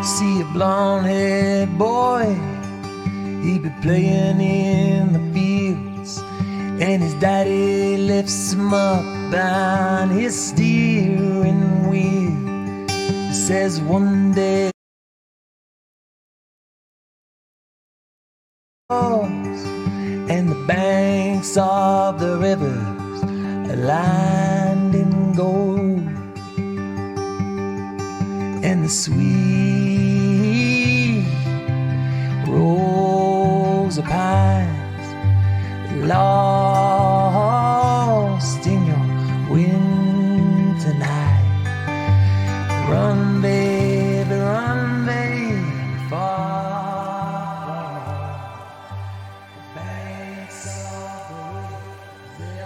See a blonde-haired boy, he be playing in the fields, and his daddy lifts him up behind his steering wheel. He says one day, and the banks of the rivers are lined in gold, and the sweet rows of pines lost in your winter night. Run, baby, far from the banks of the river. They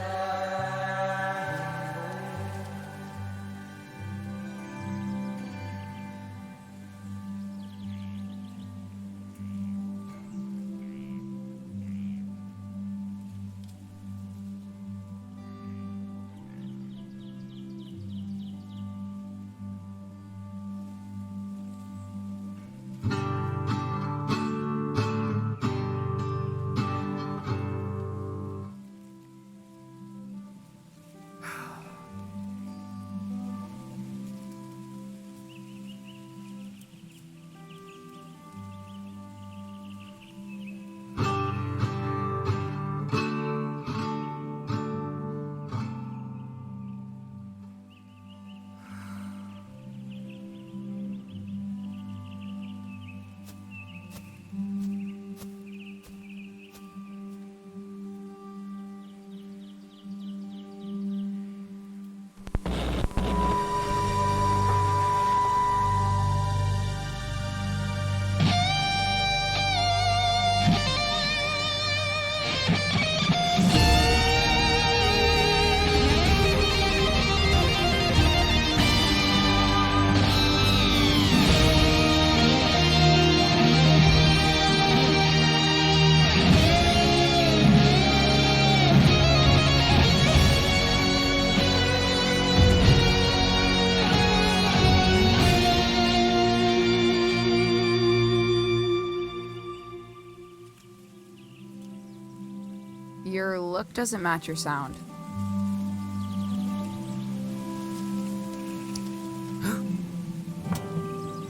Your look doesn't match your sound.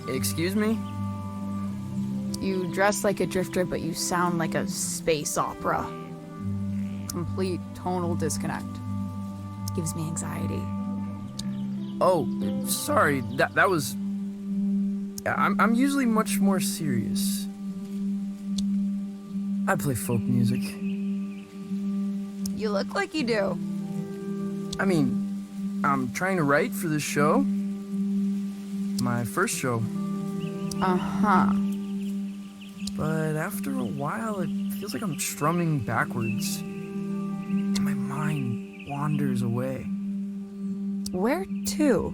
Excuse me? You dress like a drifter, but you sound like a space opera. Complete tonal disconnect. Gives me anxiety. Oh, sorry. That was... I'm usually much more serious. I play folk music. You look like you do. I mean, I'm trying to write for this show. My first show. Uh-huh. But after a while, it feels like I'm strumming backwards. And my mind wanders away. Where to?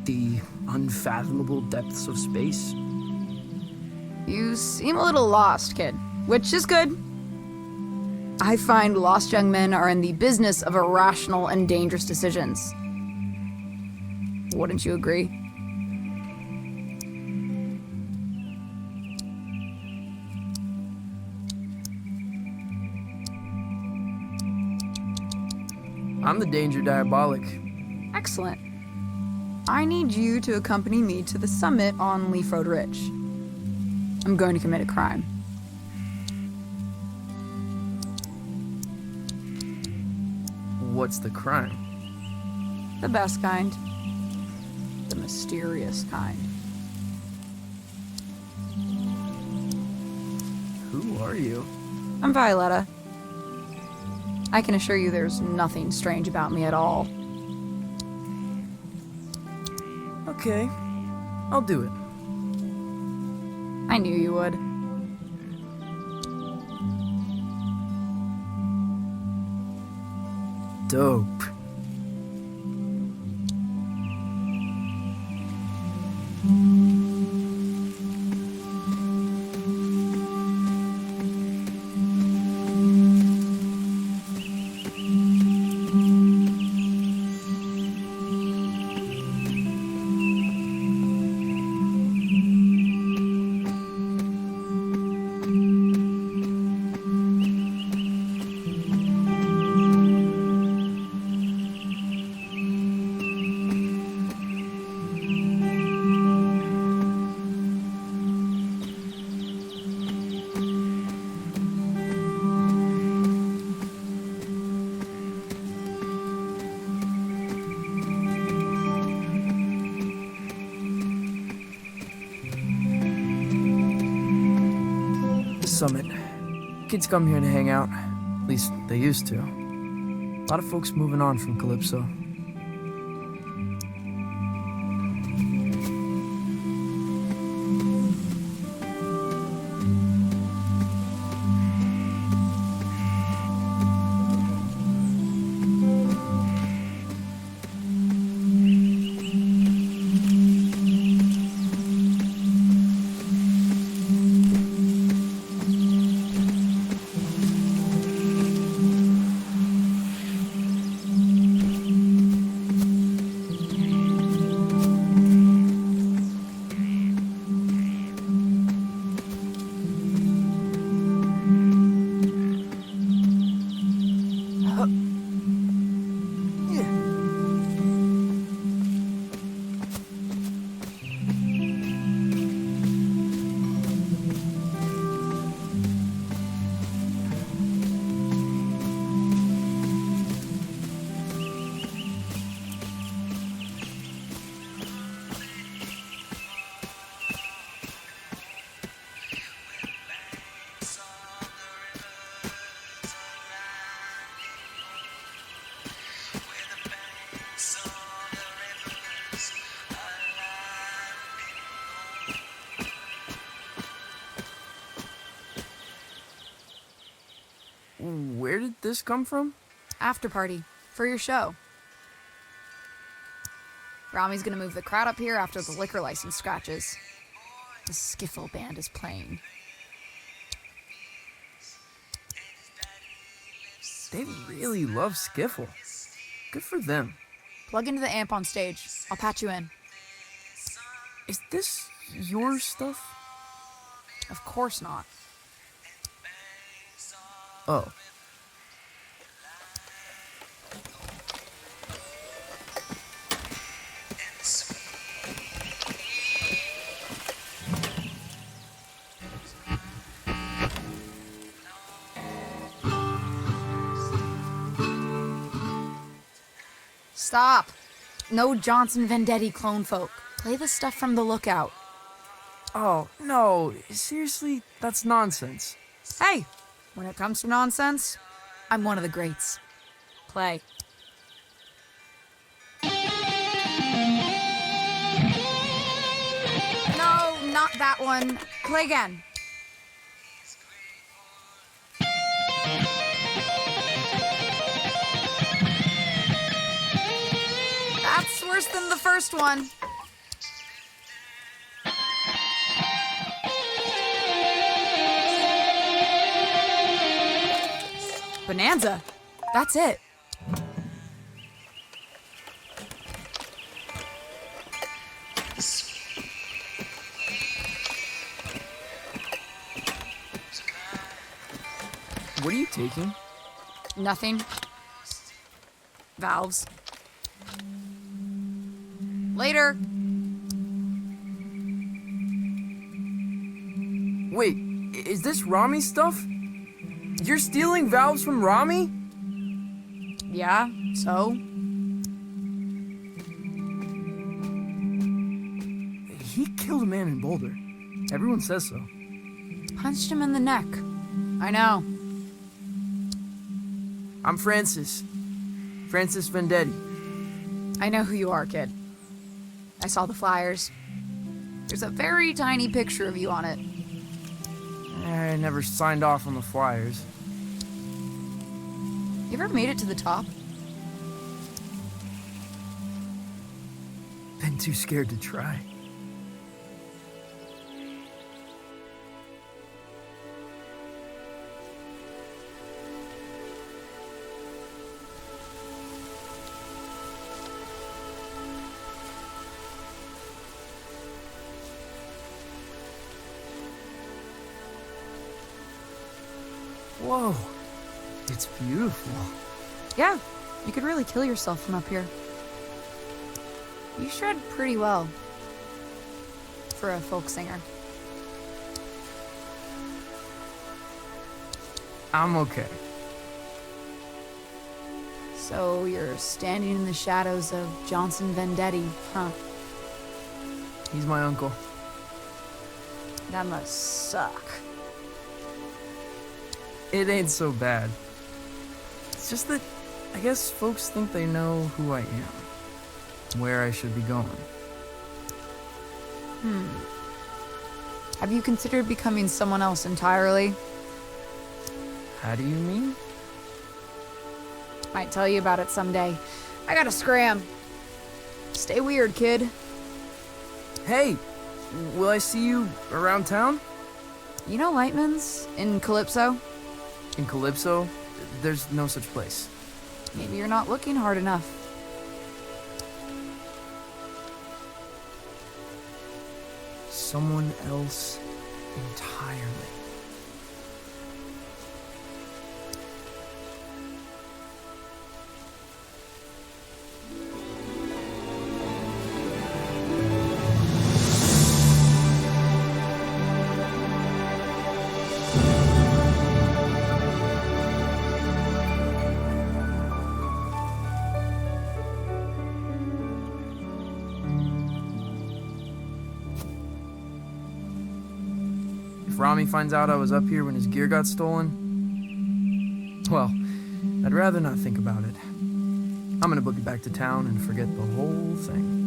The unfathomable depths of space. You seem a little lost, kid, which is good. I find lost young men are in the business of irrational and dangerous decisions. Wouldn't you agree? I'm the danger diabolic. Excellent. I need you to accompany me to the summit on Leaf Road Ridge. I'm going to commit a crime. What's the crime? The best kind. The mysterious kind. Who are you? I'm Violetta. I can assure you there's nothing strange about me at all. Okay, I'll do it. I knew you would. Dope. Summit. Kids come here to hang out. At least they used to. A lot of folks moving on from Calypso. Where did this come from? After party for your show. Rami's gonna move the crowd up here after the liquor license scratches. The skiffle band is playing. They really love skiffle. Good for them. Plug into the amp on stage. I'll patch you in. Is this your stuff? Of course not. Oh. Stop. No Johnson Vendetti clone folk. Play the stuff from the Lookout. Oh, no. Seriously, that's nonsense. Hey, when it comes to nonsense, I'm one of the greats. Play. No, not that one. Play again. That's worse than the first one. Bonanza. That's it. What are you taking? Nothing. Valves. Later. Wait, is this Rami's stuff? You're stealing valves from Rami? Yeah, so? He killed a man in Boulder. Everyone says so. Punched him in the neck. I know. I'm Francis. Francis Vendetti. I know who you are, kid. I saw the flyers. There's a very tiny picture of you on it. I never signed off on the flyers. You ever made it to the top? Been too scared to try. Whoa, it's beautiful. Yeah, you could really kill yourself from up here. You shred pretty well for a folk singer. I'm okay. So you're standing in the shadows of Johnson Vendetti, huh? He's my uncle. That must suck. It ain't so bad. It's just that I guess folks think they know who I am, where I should be going. Have you considered becoming someone else entirely? How do you mean? Might tell you about it someday. I gotta scram. Stay weird, kid. Hey, will I see you around town? You know Lightman's in Calypso? In Calypso? There's no such place. Maybe you're not looking hard enough. Someone else entirely. If Rami finds out I was up here when his gear got stolen, well, I'd rather not think about it. I'm gonna book it back to town and forget the whole thing.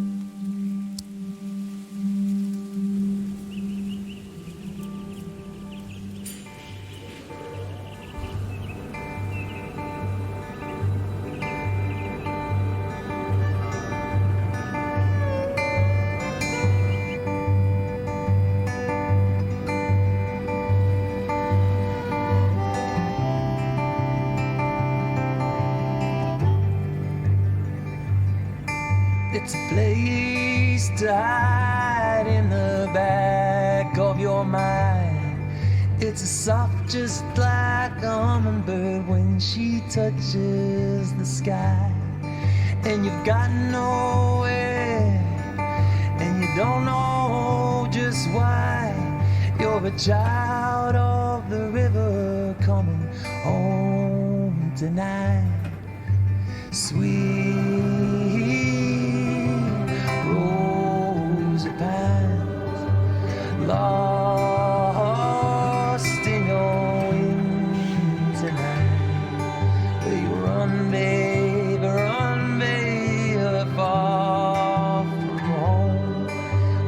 It's a place to hide in the back of your mind. It's a soft just like a hummingbird when she touches the sky. And you've got nowhere, and you don't know just why. You're a child of the river coming home tonight. Sweet rose of pines, lost in your wind tonight. Where you run, babe, far from home.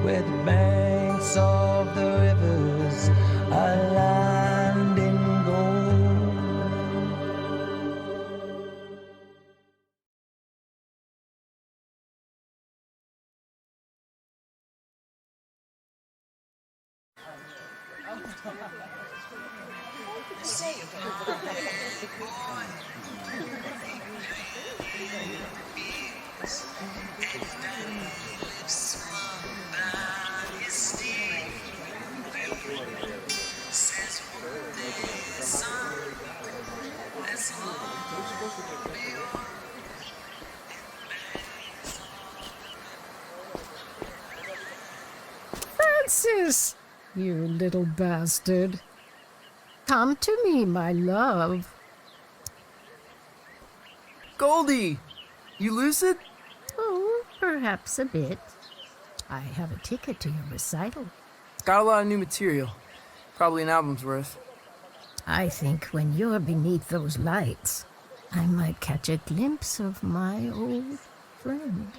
Where the banks of the rivers are lined in gold. Francis, you little bastard. Come to me, my love. Goldie! You lucid? Oh, perhaps a bit. I have a ticket to your recital. Got a lot of new material. Probably an album's worth. I think when you're beneath those lights, I might catch a glimpse of my old friend.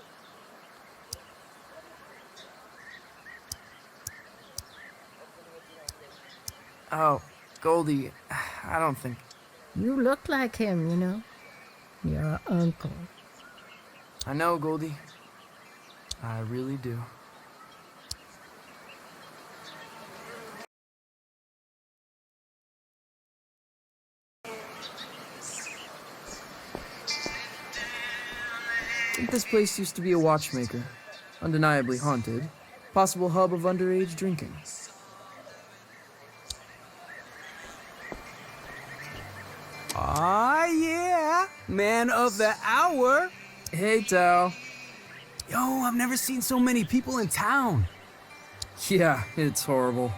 Oh, Goldie, I don't think... You look like him, you know. Your uncle. I know, Goldie. I really do. I think this place used to be a watchmaker. Undeniably haunted. Possible hub of underage drinking. Ah, yeah. Man of the hour. Hey, Tao. Yo, I've never seen so many people in town. Yeah, it's horrible.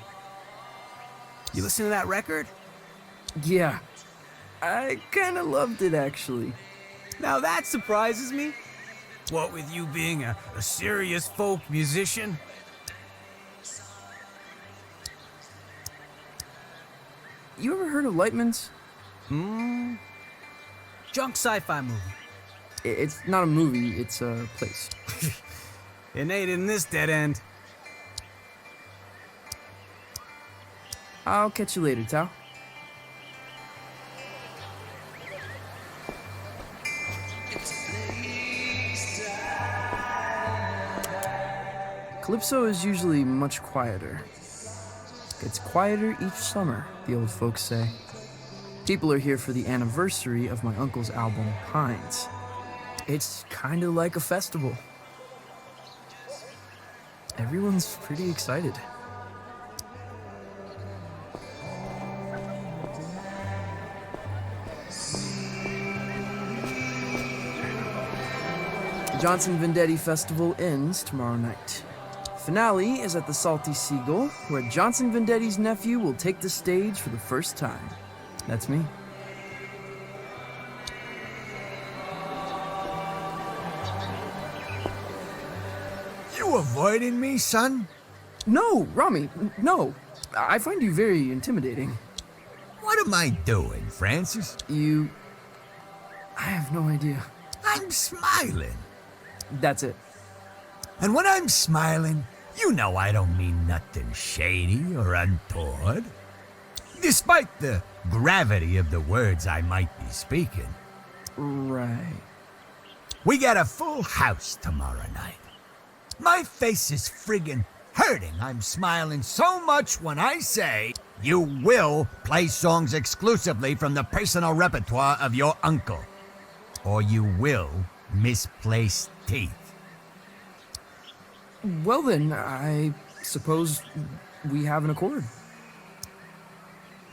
You listen to that record? Yeah. I kinda loved it, actually. Now that surprises me. What with you being a serious folk musician? You ever heard of Lightman's? Junk sci-fi movie. It's not a movie, it's a place. It ain't in this dead end. I'll catch you later, Tao. Calypso is usually much quieter. It's quieter each summer, the old folks say. People are here for the anniversary of my uncle's album, Pines. It's kind of like a festival. Everyone's pretty excited. The Johnson Vendetti Festival ends tomorrow night. Finale is at the Salty Seagull, where Johnson Vendetti's nephew will take the stage for the first time. That's me. You avoiding me, son? No, Rami, no. I find you very intimidating. What am I doing, Francis? I have no idea. I'm smiling. That's it. And when I'm smiling, you know I don't mean nothing shady or untoward. Despite the gravity of the words I might be speaking. Right. We got a full house tomorrow night. My face is friggin' hurting. I'm smiling so much when I say you will play songs exclusively from the personal repertoire of your uncle. Or you will misplace teeth. Well then, I suppose we have an accord.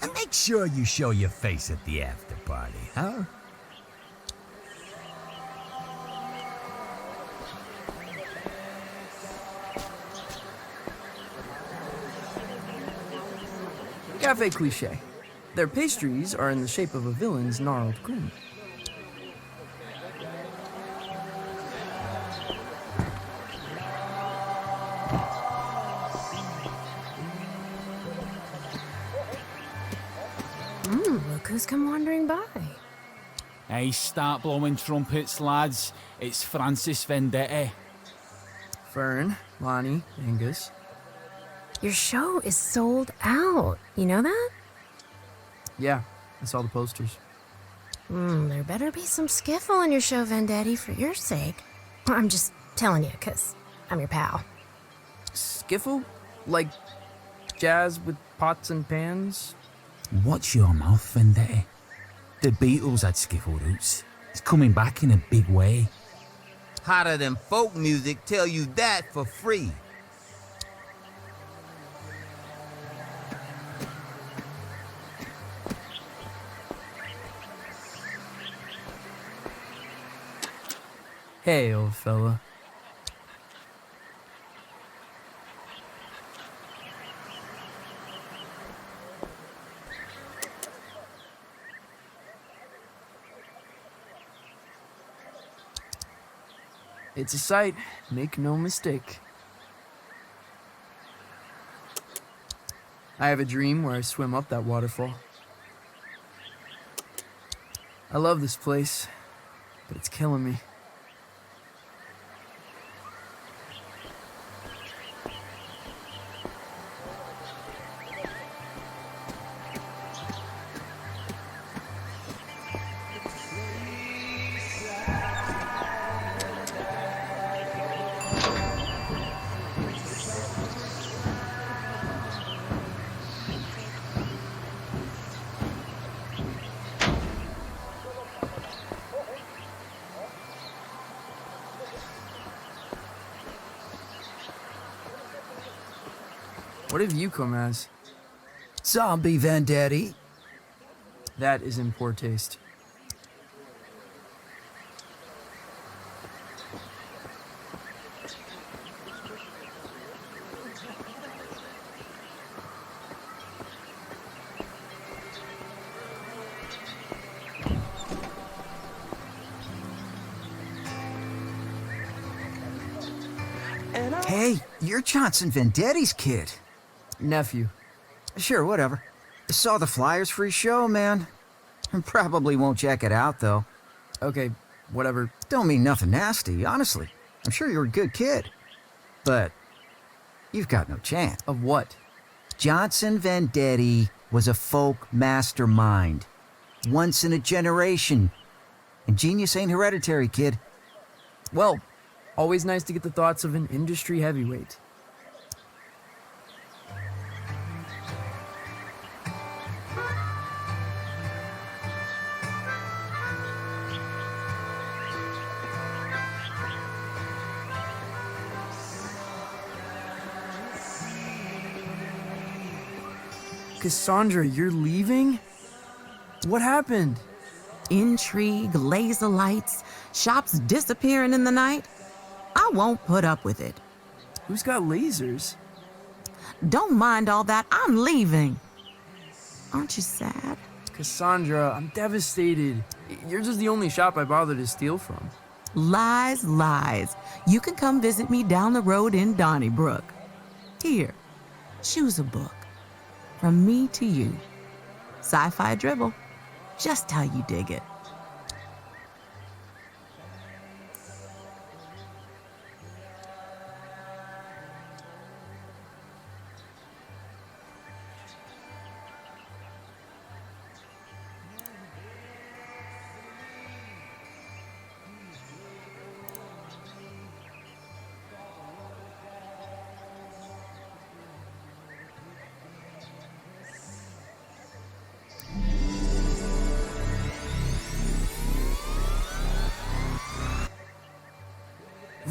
And make sure you show your face at the after party, huh? Cafe Cliché. Their pastries are in the shape of a villain's gnarled grin. Look who's come wandering by. Hey, start blowing trumpets, lads. It's Francis Vendetti. Fern, Lonnie, Angus. Your show is sold out. You know that? Yeah, I saw the posters. There better be some skiffle in your show, Vendetti, for your sake. I'm just telling you, 'cause I'm your pal. Skiffle? Like jazz with pots and pans? Watch your mouth, Vendetti. The Beatles had skiffle roots. It's coming back in a big way. Hotter than folk music, tell you that for free. Hey, old fella. It's a sight, make no mistake. I have a dream where I swim up that waterfall. I love this place, but it's killing me. What have you come as? Zombie Vendetti. That is in poor taste. Hey, you're Johnson Vendetti's kid. Nephew. Sure, whatever. Saw the flyers for his show, man. Probably won't check it out, though. Okay, whatever. Don't mean nothing nasty, honestly. I'm sure you're a good kid. But you've got no chance. Of what? Johnson Vendetti was a folk mastermind. Once in a generation. And genius ain't hereditary, kid. Well, always nice to get the thoughts of an industry heavyweight. Cassandra, you're leaving? What happened? Intrigue, laser lights, shops disappearing in the night. I won't put up with it. Who's got lasers? Don't mind all that. I'm leaving. Aren't you sad? Cassandra, I'm devastated. Yours is the only shop I bothered to steal from. Lies, lies. You can come visit me down the road in Donnybrook. Here, choose a book. From me to you. Sci-fi dribble. Just how you dig it.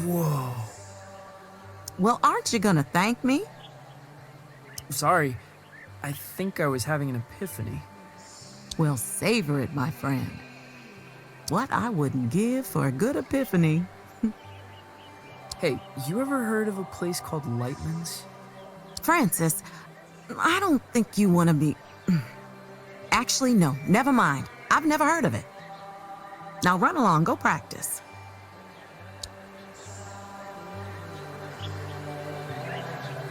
Whoa. Well, aren't you gonna thank me? Sorry. I think I was having an epiphany. Well, savor it, my friend. What I wouldn't give for a good epiphany. Hey, you ever heard of a place called Lightman's? Francis, I don't think you want to be... Actually, no, never mind. I've never heard of it. Now run along, go practice.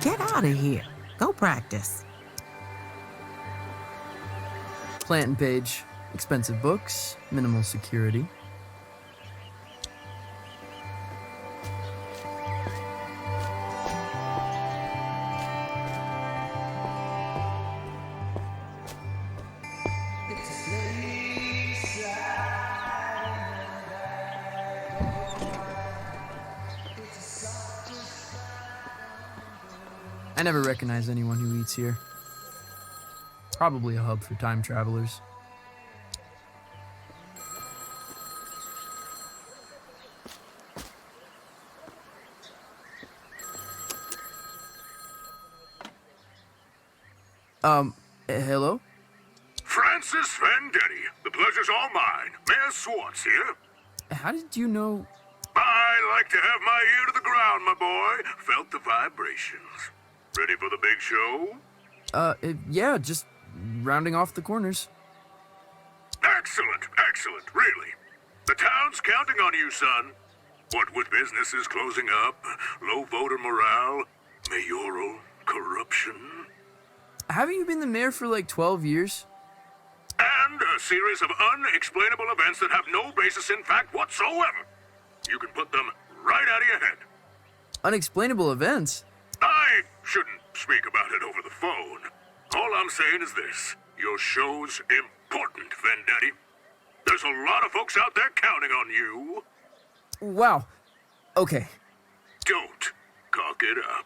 Get out of here. Go practice. Planting page. Expensive books. Minimal security. I never recognize anyone who eats here. Probably a hub for time travelers. Hello? Francis Vendetti. The pleasure's all mine. Mayor Swartz here. How did you know? I like to have my ear to the ground, my boy. Felt the vibrations. Ready for the big show? Yeah, just rounding off the corners. Excellent, excellent, really. The town's counting on you, son. What with businesses closing up, low voter morale, mayoral corruption. Haven't you been the mayor for like 12 years? And a series of unexplainable events that have no basis in fact whatsoever. You can put them right out of your head. Unexplainable events? I shouldn't speak about it over the phone. All I'm saying is this. Your show's important, Vendetti. There's a lot of folks out there counting on you. Wow. Okay. Don't cock it up.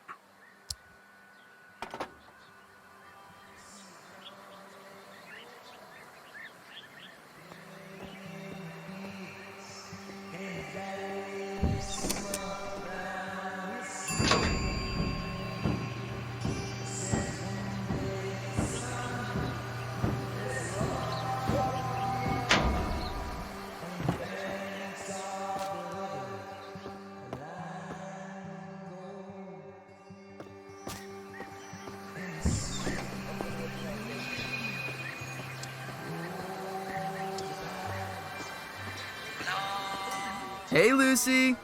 Hey, Lucy.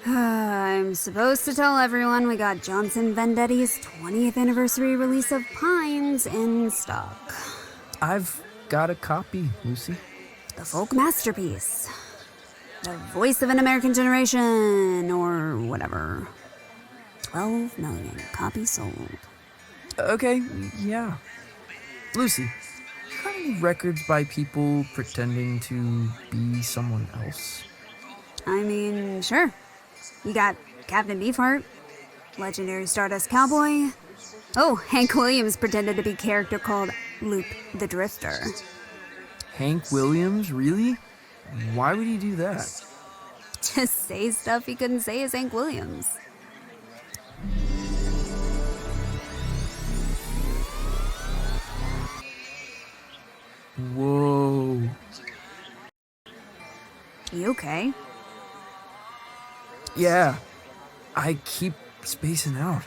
I'm supposed to tell everyone we got Johnson Vendetti's 20th anniversary release of Pines in stock. I've got a copy, Lucy. The folk masterpiece. The voice of an American generation, or whatever. 12 million copies sold. Okay, yeah. Lucy, you got any records by people pretending to be someone else? I mean, sure. You got Captain Beefheart, legendary Stardust Cowboy. Oh, Hank Williams pretended to be a character called Luke the Drifter. Hank Williams, really? Why would he do that? Just say stuff he couldn't say as Hank Williams. Whoa. You okay? Yeah, I keep spacing out.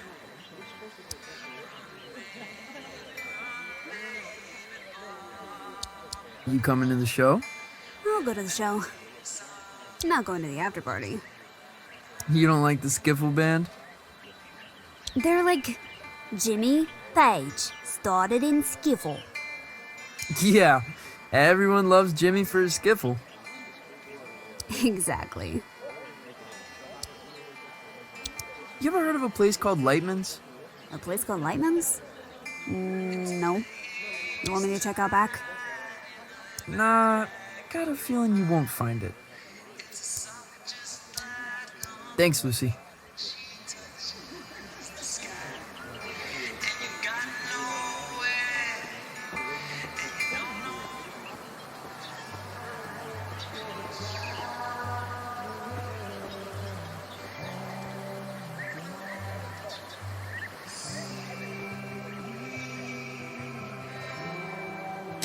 You coming to the show? I'll go to the show. I'm not going to the after party. You don't like the skiffle band? They're like Jimmy Page, started in skiffle. Yeah, everyone loves Jimmy for his skiffle. Exactly. You ever heard of a place called Lightman's? A place called Lightman's? No. You want me to check out back? Nah, got a feeling you won't find it. Thanks, Lucy.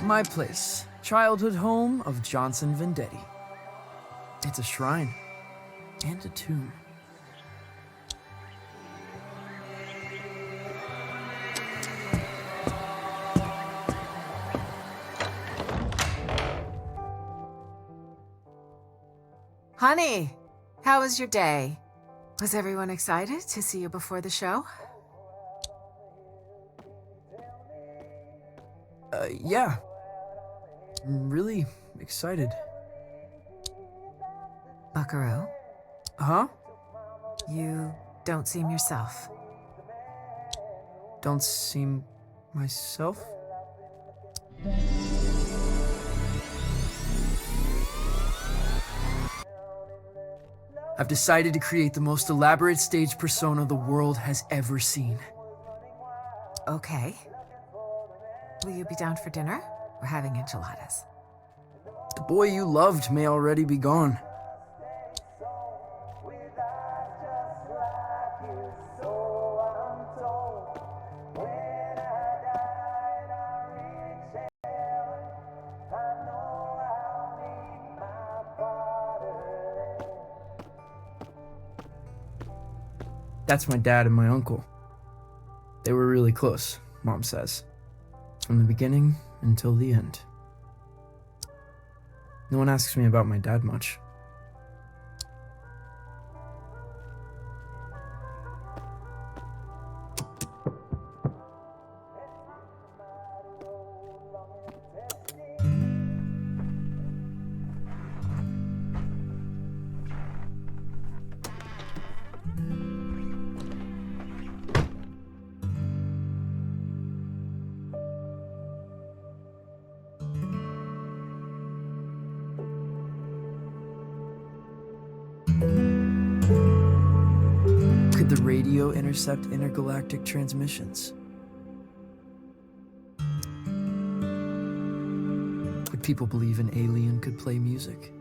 My place, childhood home of Johnson Vendetti. It's a shrine and a tomb. Honey, how was your day? Was everyone excited to see you before the show? Yeah. I'm really excited. Buckaroo? Huh? You don't seem yourself. Don't seem myself? I've decided to create the most elaborate stage persona the world has ever seen. Okay. Will you be down for dinner? We're having enchiladas. The boy you loved may already be gone. That's my dad and my uncle. They were really close, Mom says. From the beginning until the end. No one asks me about my dad much. Could the radio intercept intergalactic transmissions? Would people believe an alien could play music?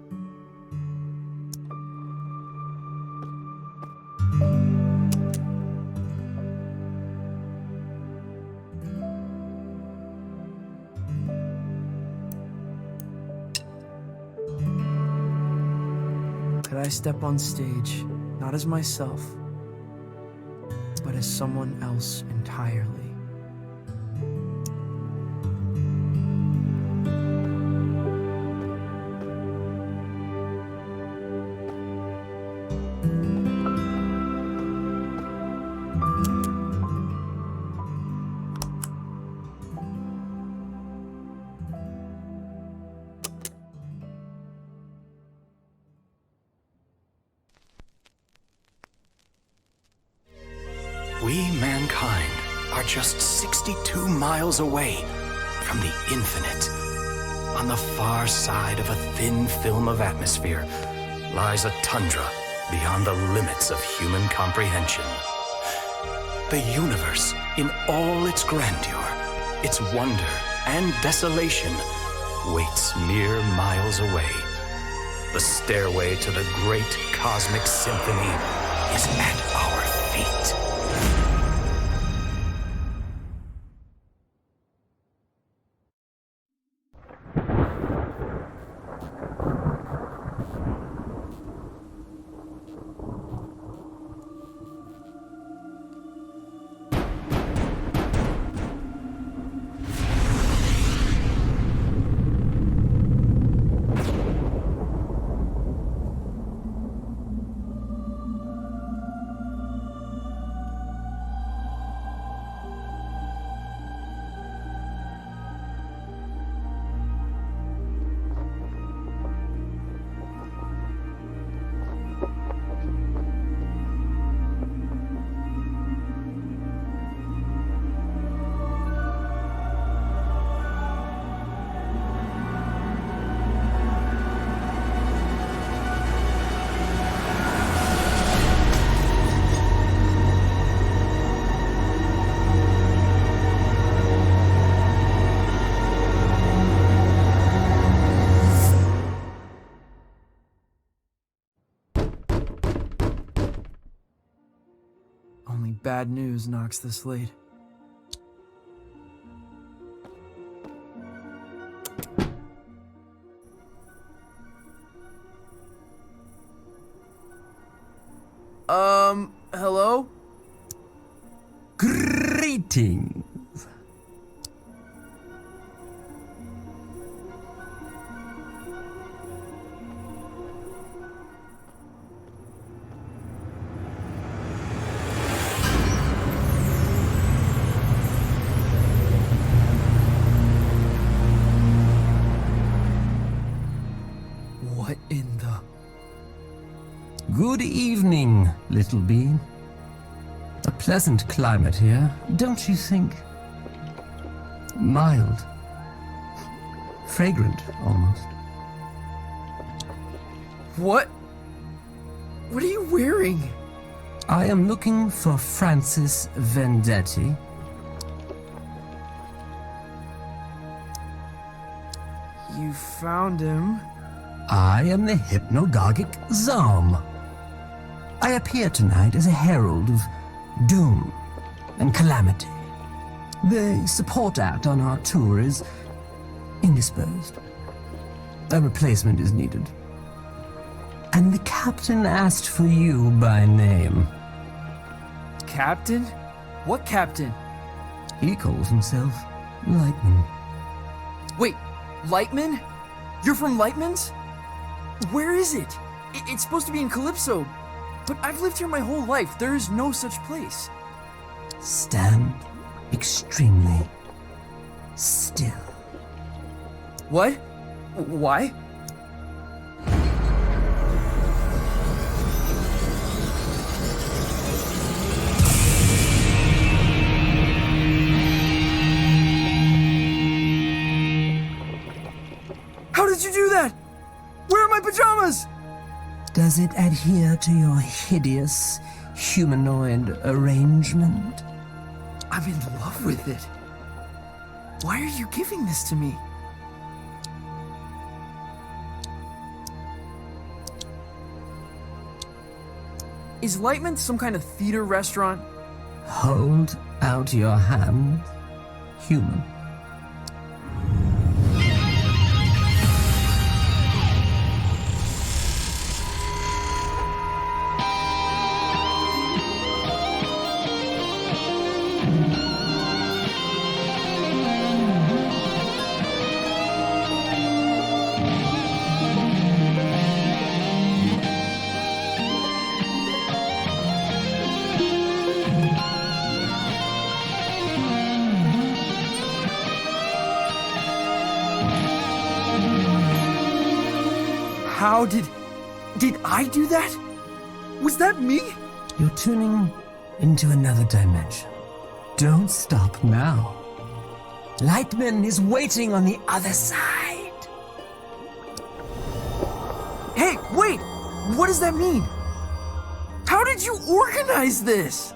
Could I step on stage, not as myself, but as someone else entirely? We, mankind, are just 62 miles away from the infinite. On the far side of a thin film of atmosphere lies a tundra beyond the limits of human comprehension. The universe, in all its grandeur, its wonder and desolation, waits mere miles away. The stairway to the great cosmic symphony is at our feet. Only bad news knocks this late. Hello? Greetings. What in the... Good evening, little bean. A pleasant climate here, don't you think? Mild. Fragrant, almost. What? What are you wearing? I am looking for Francis Vendetti. You found him. I am the hypnagogic Zom. I appear tonight as a herald of doom and calamity. The support act on our tour is indisposed. A replacement is needed. And the captain asked for you by name. Captain? What captain? He calls himself Lightman. Wait, Lightman? You're from Lightman's? Where is it? It's supposed to be in Calypso. But I've lived here my whole life. There is no such place. Stand extremely still. What? Why? How did you do that? Where are my pajamas? Does it adhere to your hideous humanoid arrangement? I'm in love with it. Why are you giving this to me? Is Lightman some kind of theater restaurant? Hold out your hand, human. How did I do that? Was that me? You're tuning into another dimension. Don't stop now. Lightman is waiting on the other side. Hey, wait! What does that mean? How did you organize this?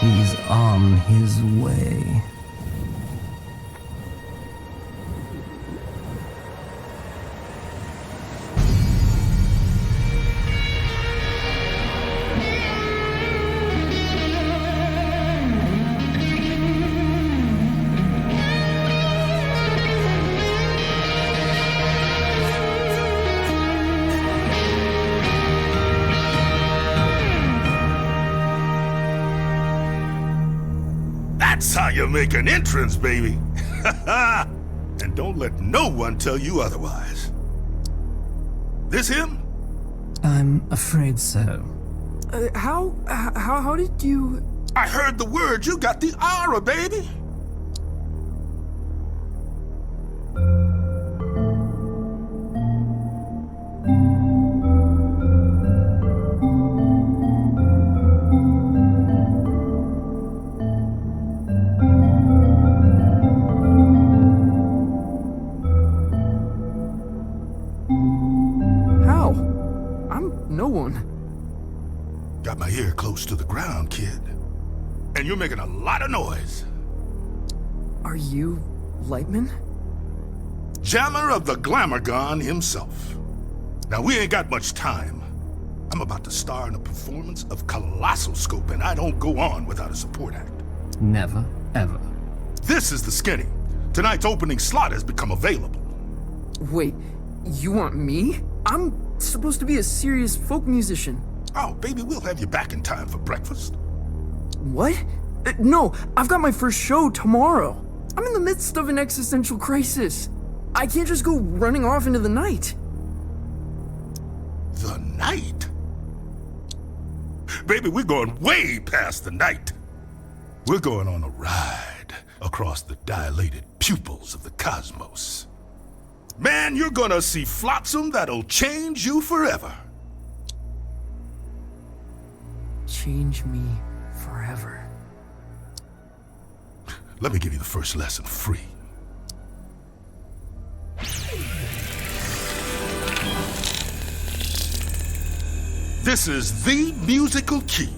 He's on his way. That's how you make an entrance, baby. And don't let no one tell you otherwise. This him? I'm afraid so. How did you... I heard the word. You got the aura, baby. How? I'm no one. Got my ear close to the ground, kid. And you're making a lot of noise. Are you Lightman? Jammer of the Glamourgon himself. Now, we ain't got much time. I'm about to star in a performance of Colossal Scope, and I don't go on without a support act. Never, ever. This is the Skinny. Tonight's opening slot has become available. Wait, you want me? I'm supposed to be a serious folk musician. Oh, baby, we'll have you back in time for breakfast. What? No, I've got my first show tomorrow. I'm in the midst of an existential crisis. I can't just go running off into the night. The night? Baby, we're going way past the night. We're going on a ride across the dilated pupils of the cosmos. Man, you're gonna see flotsam that'll change you forever. Change me forever. Let me give you the first lesson free. This is the musical key.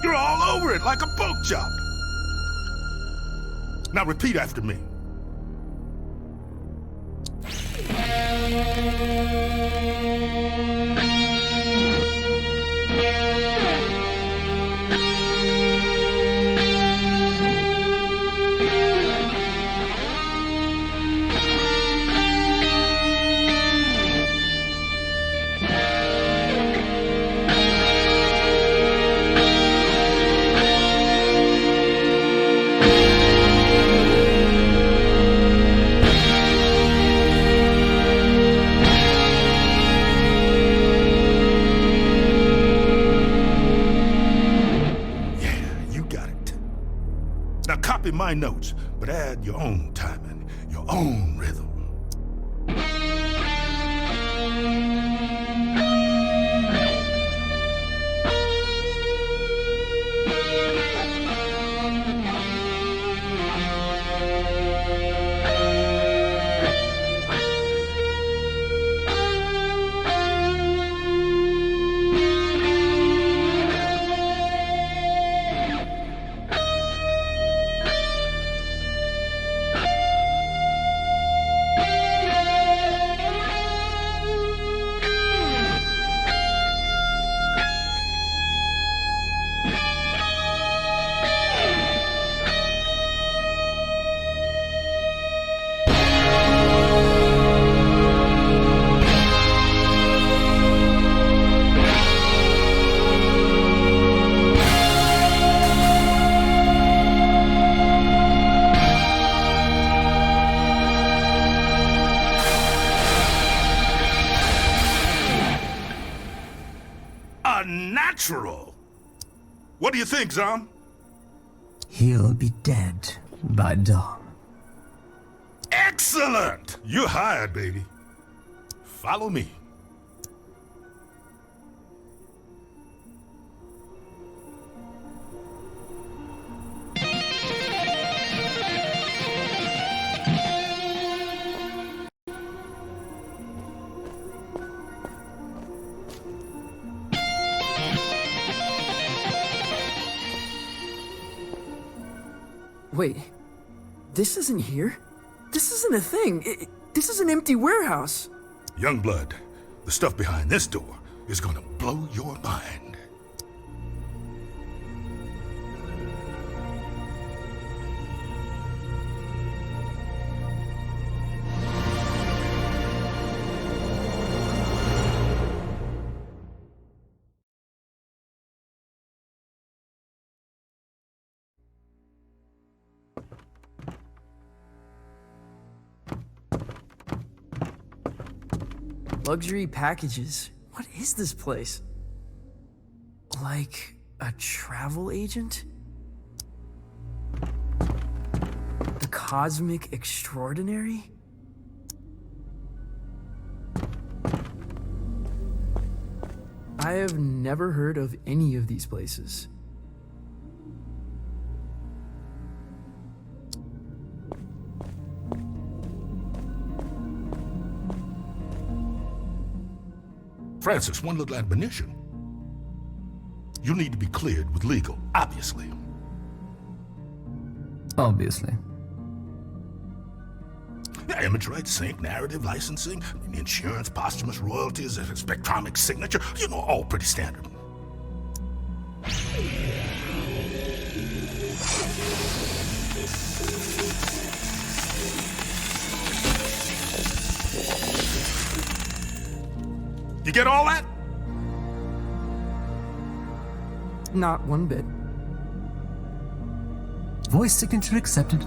You're all over it like a pork chop. Now repeat after me. Now copy my notes, but add your own timing, your own rhythm. Natural. What do you think, Zom? He'll be dead by dawn. Excellent! You're hired, baby. Follow me. Wait, this isn't here? This isn't a thing. This is an empty warehouse. Youngblood, the stuff behind this door is gonna blow your mind. Luxury packages. What is this place? Like a travel agent? The Cosmic Extraordinary? I have never heard of any of these places. Francis, one little admonition. You need to be cleared with legal, obviously. Obviously. Yeah, image rights, sync, narrative, licensing, insurance, posthumous royalties, spectromic signature, you know, all pretty standard. You get all that? Not one bit. Voice signature accepted.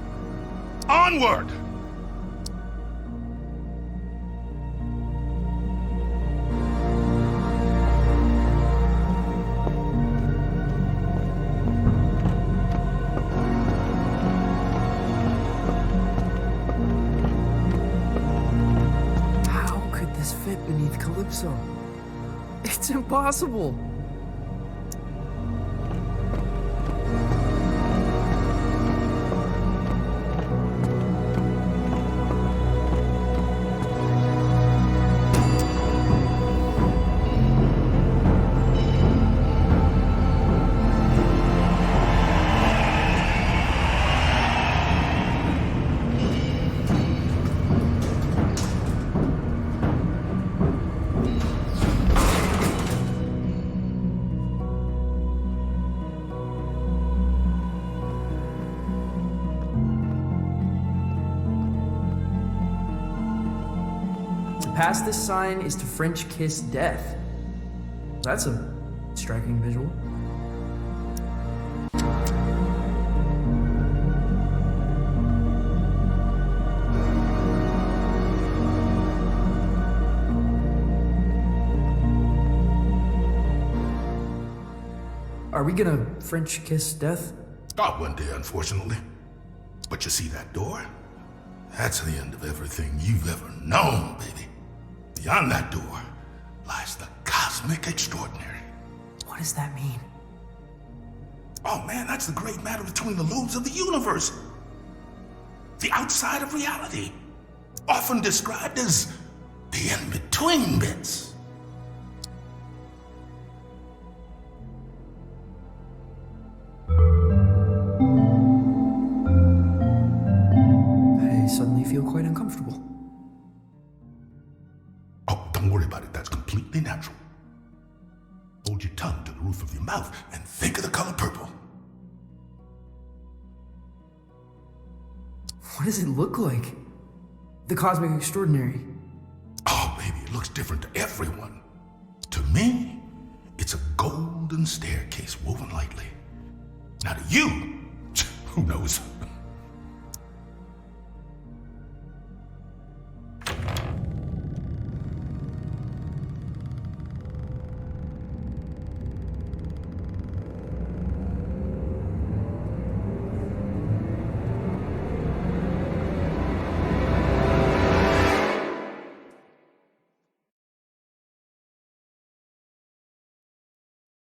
Onward! How could this fit beneath Calypso? It's impossible. Past this sign is to French kiss death. That's a striking visual. Are we gonna French kiss death? Oh, one day, unfortunately. But you see that door? That's the end of everything you've ever known, baby. Beyond that door lies the Cosmic Extraordinary. What does that mean? Oh man, that's the great matter between the lobes of the universe. The outside of reality. Often described as the in-between bits. I suddenly feel quite uncomfortable. Oh, don't worry about it. That's completely natural. Hold your tongue to the roof of your mouth and think of the color purple. What does it look like? The Cosmic Extraordinary. Oh, baby, it looks different to everyone. To me, it's a golden staircase woven lightly. Now to you, who knows?